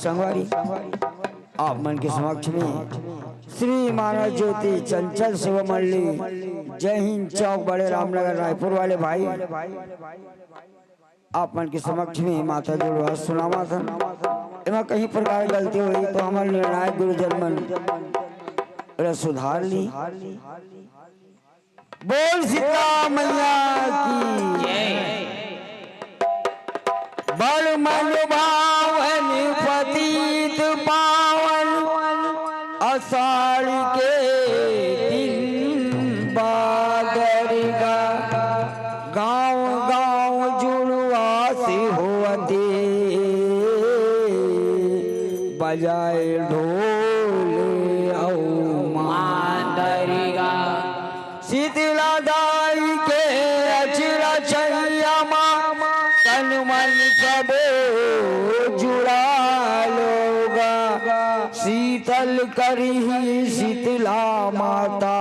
संगवारी आप मन के समक्ष में श्री महाराज ज्योति चंचल शिव मंडली जय हिंद चौक बड़े रामनगर रायपुर वाले भाई आप मन के समक्ष में माता जुड़वा सुनावा था एवं कहीं प्रकार गलती हुई तो हमारे निर्णायक गुरुजन मन सुधार ली। बोल सीता मैया की बड़ मन भावन पतित पावन आषाढ़ के दिन बादरिगा गाँव गाँव जुड़वा से होते बजाए ढोल औ मांदरिगा शीतला दाई के अचरा छैया तन मन सबो जुड़ा लोगा शीतल करही शीतला माता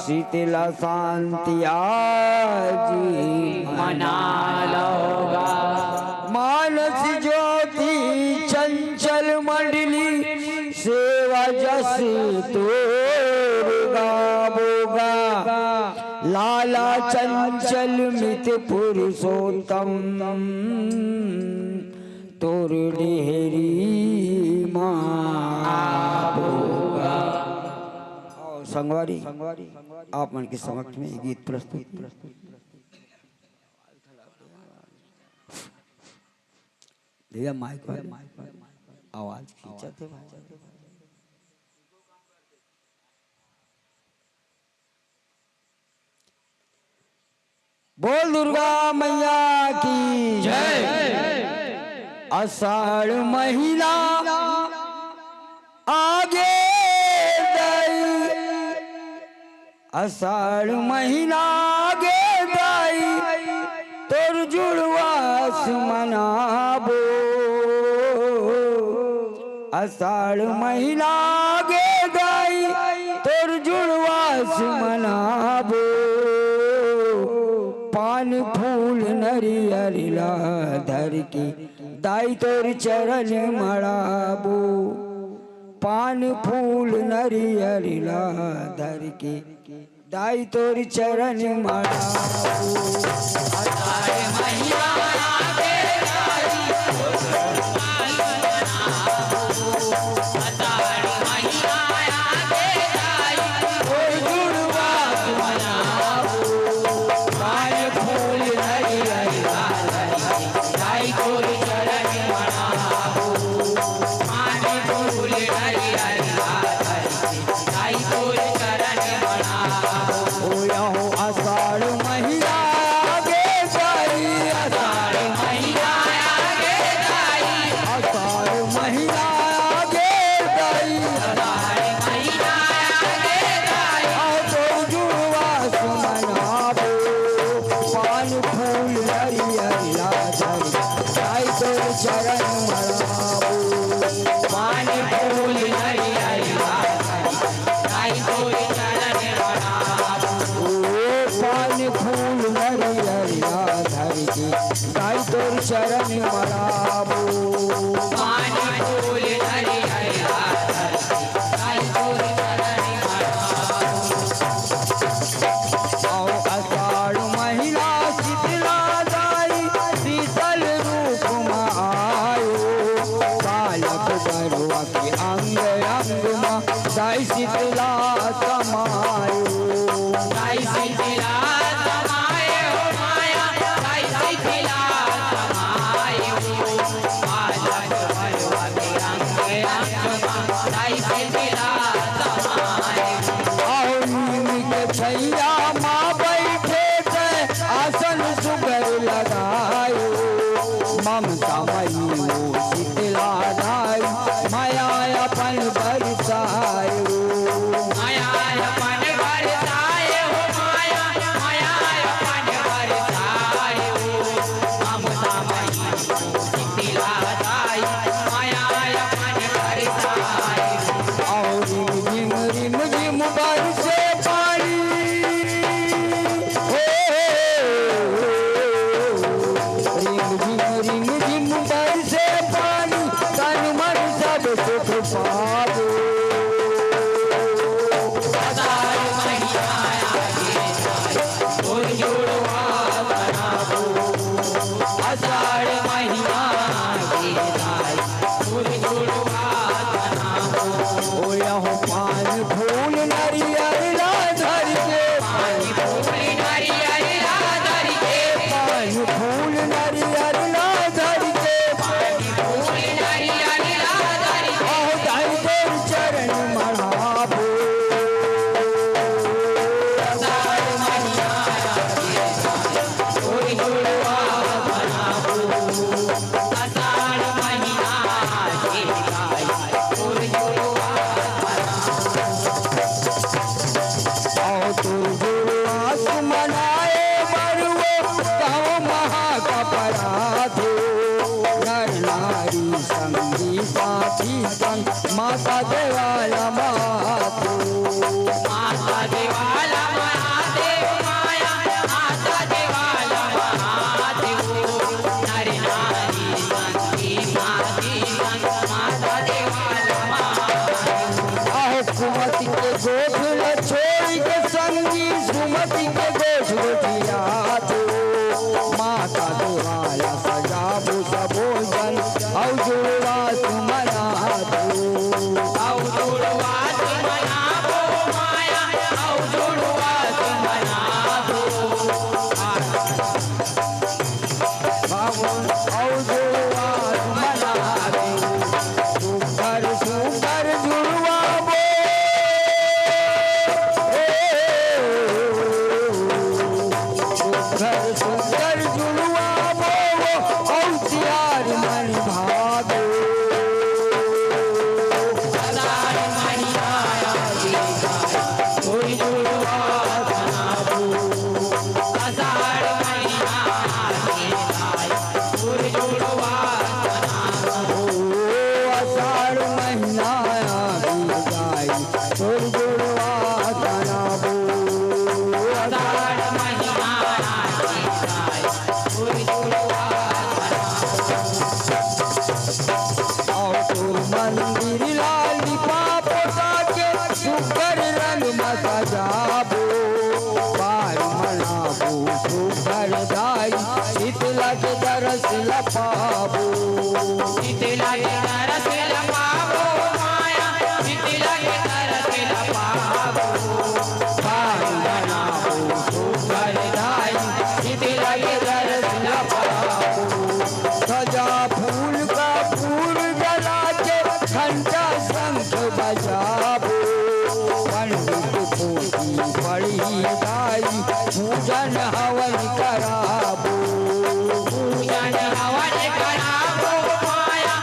शीतला शांति आजी मना लोगा मानस ज्योति चंचल मंडली सेवा जस तोर गावोगा लाला चंचल मित पुरुषोत्तम तोर डेहरी माँ संगवारी आप मन के समक्ष में गीत प्रस्तुत भैया माइक आवाज खींचते बोल दुर्गा मैया की जय। आषाढ़ महीना आगे दाई आषाढ़ महीना आगे दाई तोर जुड़वास मनाबो आषाढ़ महीना आगे दाई तोर जुड़वास मनाबो पान फूल नरियरिला धर के दाई तोर चरण मड़ाबो पान फूल नरियरिला धर के दाई तोर चरण मड़ाबो आषाढ़ महीना आगे दाई आषाढ़ महीना आगे नरियला धर जाई तोर चरण मराबो पान फूल नरियला जाई तोर चरण मराबो पान फूल नरियला धर जाई तोर चरण मराबो पान फूल नरियला जाई तोर चरण मराबो आषाढ़ महिला शीतला दाई शीतल रूप आयो बालक बरुआ के अंग अंग मा दाई शीतला समायो दाई शीतला समाये हो माया दाई शीतला समाये हो बालक बरुआ के अंग अंग दाई शीतला समाये आओ नीम के छैया माँ बैठे थे आसन सुगर लगायो ममता मई शीतला दाई माया अपन बरसायो माया अपन बरसाए हो माया माया अपन बरसाए हो ममता मई शीतला दाई माया अपन बरसाए और रिम रिम रिम बरसे पानी हो रिम रिम बरसे पानी तन मन सब सुख पावो आषाढ़ महीना आगे जाए तोर जुड़वा बनाबो आषाढ़ महीना आगे जाए तोर जुड़वा बनाबो ओ यहो पान फूल नरियर धर के पान फूल नरियला धर के पान फूल नरियर धर के पान फूल नरियला धर के आओ दाई तोर चरण मढ़ाबो आषाढ़ महीना आगे जाए तोर जुड़वा बनाबो आषाढ़ महीना आगे जाए तोर जुड़वा आओ तोर जुड़वा सुमनाए बरुओ कहो महाकपराधो नर नारी संगी साथी संग माता देवाला मातो माता देवाला महादेव माया माता देवाला महादेव नर नारी संगी साथी संग माता देवाला महादेव आओ कुमति के गोठ न छोड़ी के संगी सुमति के गोठ गोठियातो माता देवाला सजाबो सबोजन औ जुड़वा सुमनातो औ जुड़वा मनाबो माया औ जुड़वा मनाबो बाबुल औ जुड़वा सुमनातो सुकर सुकर जुड़वाबो सुकर सुकर जुड़वाबो औ तियार मन भागो आषाढ़ महीना आगे जाए तोर जुड़वा बनाबो आषाढ़ महीना आगे जाए तोर जुड़वा बनाबो आषाढ़ महीना आगे जाई तोर जुड़वा तनाबो आषाढ़ महीना आगे जाए तोर जुड़वा और तोर मंदिर लाली पापोता के सुकर रंग मसा जाबो पार मनाबो सुकर दाई शीतला के दरस लपाबो शीतला के तरस लपाबो माया शीतला के तरस लपाबो पार मनाबो सुकर दाई शीतला के दरस लपाबो सजा फूल का फूल जला के घंटा शंख बजाबो पंडित पोथी पढ़ी दाई पूजन हवन कराबो पूजन हवन कराबो माया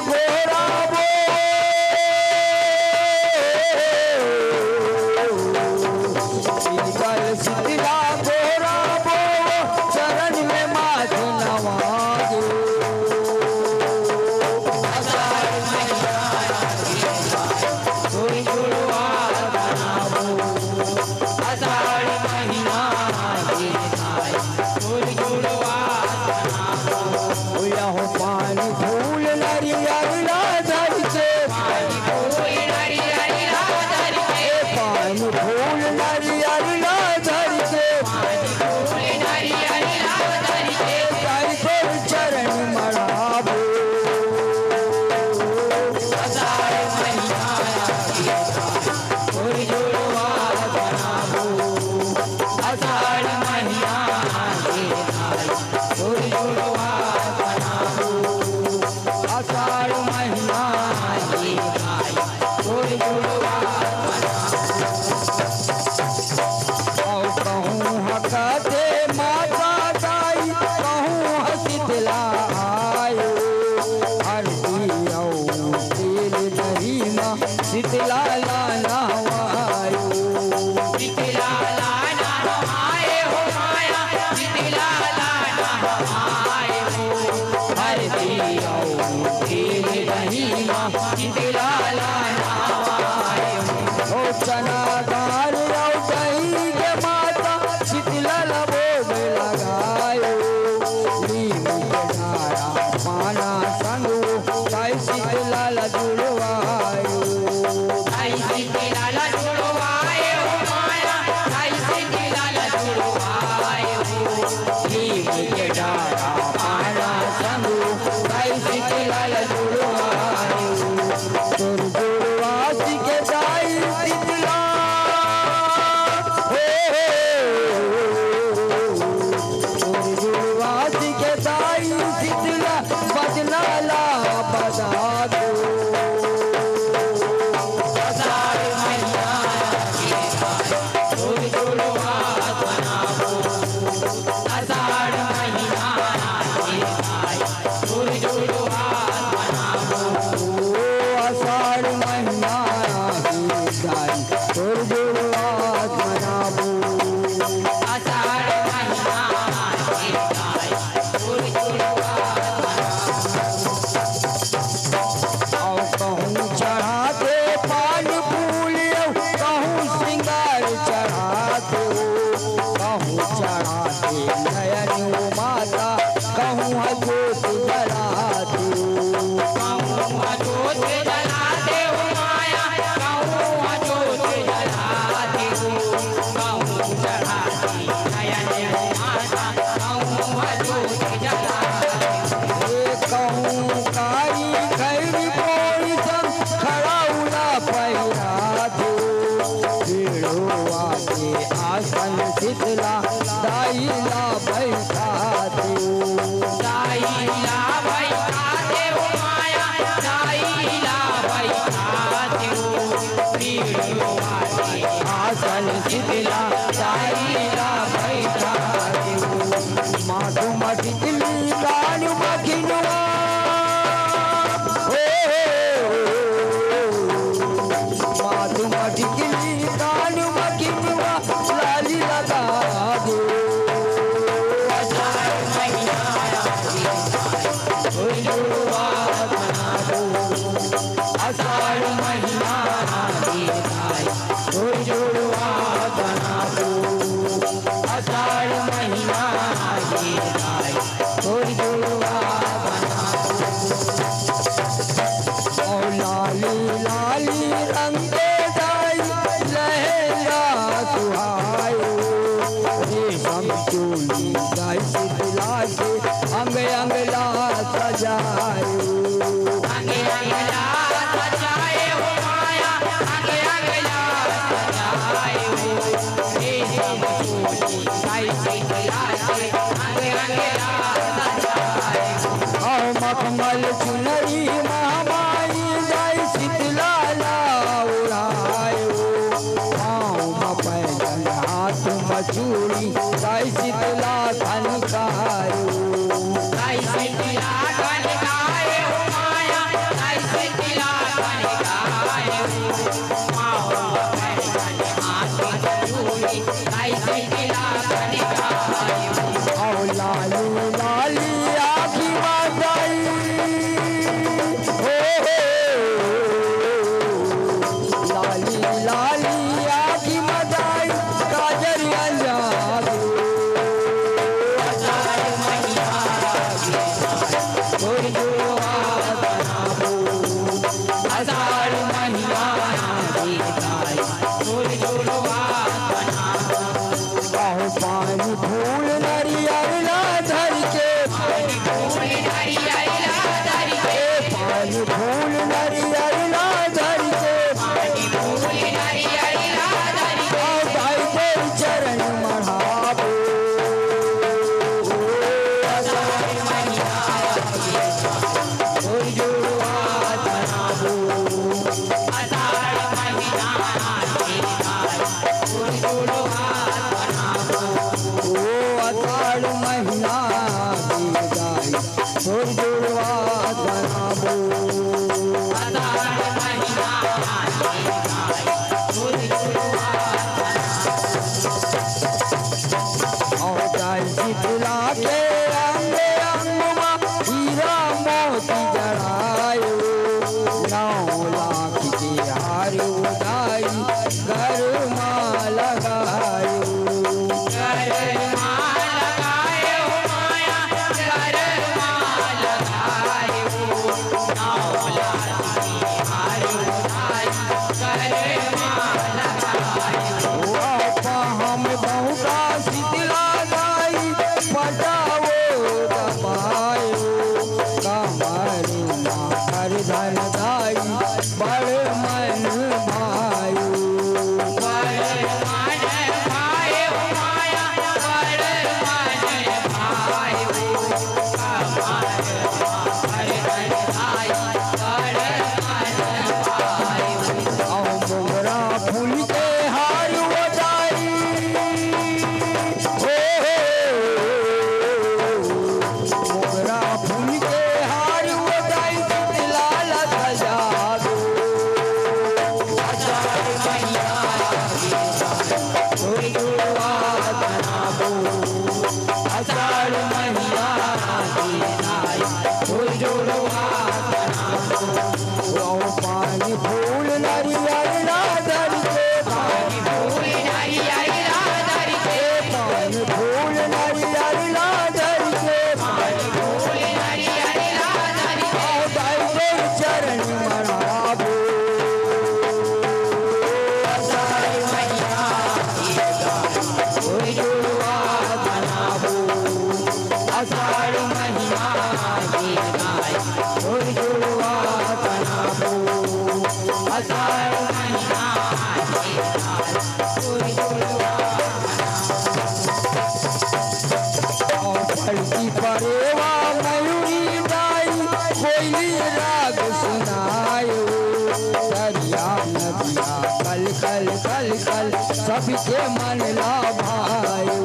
घोरा वो शीतल शीतला घोरा वो चरण में माथ नवागे हो पानी फूल नरियर धर के पानी फूल नरियर धर के चरण मढ़ाबो आषाढ़ महीना और कहूँ हकते माता दाई कहूँ शीतला आयो हरदी तेल दही माँ शीतला लाना आयो ओ चना दाल और दही के माता शीतला लबोग लगायो नीम के डारा पाना संग ताई शीतला जुड़वायो नीम के डारा पाना संग ताई शीतला जुड़वायो तोर जुड़वासी के दाई शीतला तोर जुड़वासी के दाई शीतला बदला ला बदा दो आषाढ़ महीना दाई तोर जुड़वास मनाबो और कहूँ चढ़ाते पान फूल कहूँ श्रृंगार चढ़ाते कहूँ चढ़ाते नयन माता कहूँ जोत जलाते कहूँ कारी खैरी कोई सब खड़ाउला पहिरा दो पीड़ोआ के आसन शीतला दाईला बैठा दो आसन शीतला दाईला बैठा दो माधु मटिकली कानु मखिनुआ माधु मटिकली कानु मखिनुआ लाली लगा दो आषाढ़ महीना आषाढ़ महीना और लाली लाली रंग दाई लहंगा सुहायो रेशम चोली दाई शीतला के अंग अंग ला सजायो मखमल चुनरी महामाई दाई शीतला उड़ायो पाँव पैदल हाथ मचूड़ी दाई शीतला खनकायो पानी फूल नरियर ला धर के पानी फूल नारियल लाधर के आओ भाई तेरे चरण मढ़ाबो अषाढ़ महीना और जुड़वा तनाबो अषाढ़ महीना ओ अषाढ़ महीना बीताई और जुड़वा तनाबो और जाई शीतला के अंग अंगमा हीरा मोती जड़ायो 9 लाख के हार उड़ाई घर माँ लगायो आपा हम बहुता शीतला गाई पटाओ दबायो कमर माखर धन दाई बड़ मन भायो आओ मोगरा फूल के हार उड़ाई मोगरा फूल के हार उड़ाई शीतला सजा दो और जुड़वा तनाबो अषाढ़ महीना और जुड़वा तनाबो आओ पानी फूल नरियर ला धर के पानी फूल नरियर ला धर के आओ भाई तेरे चरण मढ़ाबो अषाढ़ महीना और जुड़वा तनाबो अषाढ़ महीना और जुड़वा तनाबो अषाढ़ महीना और फलती परेवा मयूरी गाई कोयली राग सुनायो दरिया नदिया कल कल कल कल सबके मन ला भायो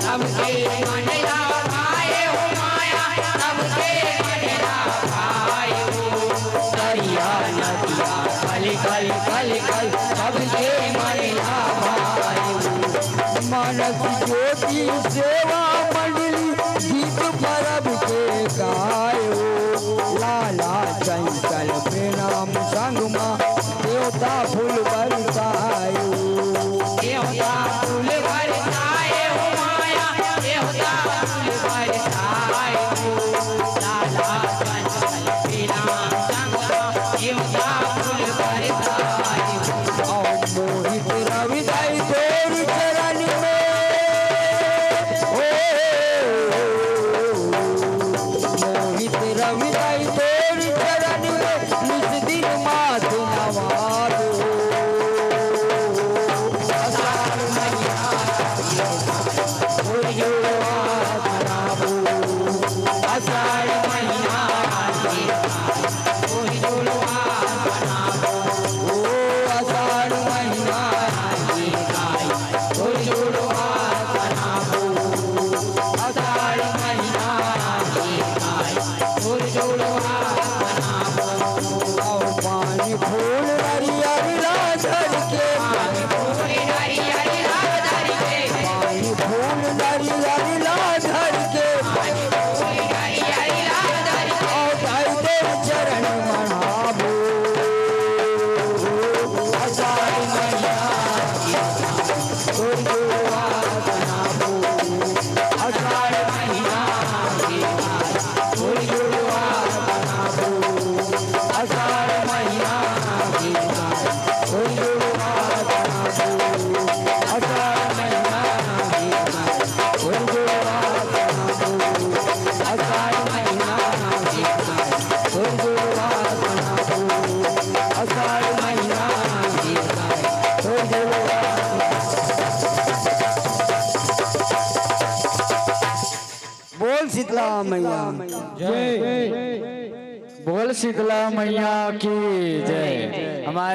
सबके मन लाभाए हो माया सबके मन लाभाए हो दरिया नदिया कल कल कल कल सबके मन ला भायो मानस ज्योति सेवा मंडली गीत परब के गायो लाला चंचल प्रणाम संगमा देवता फूल बरसायो देवता फूल बरसाए हो माया देवता फूल बरसाए हो लाला कंचन पीला संगमा देवता फूल बरसाए हो और मोहित रविदाई तोर चरण में मोहित रविदाई तोर चरण में निज दिन माथ नवा दो अषाढ़ महीना और जुड़वा तनाबो अषाढ़ महीना मैया जय। बोल शीतला मैया की जय। हमारे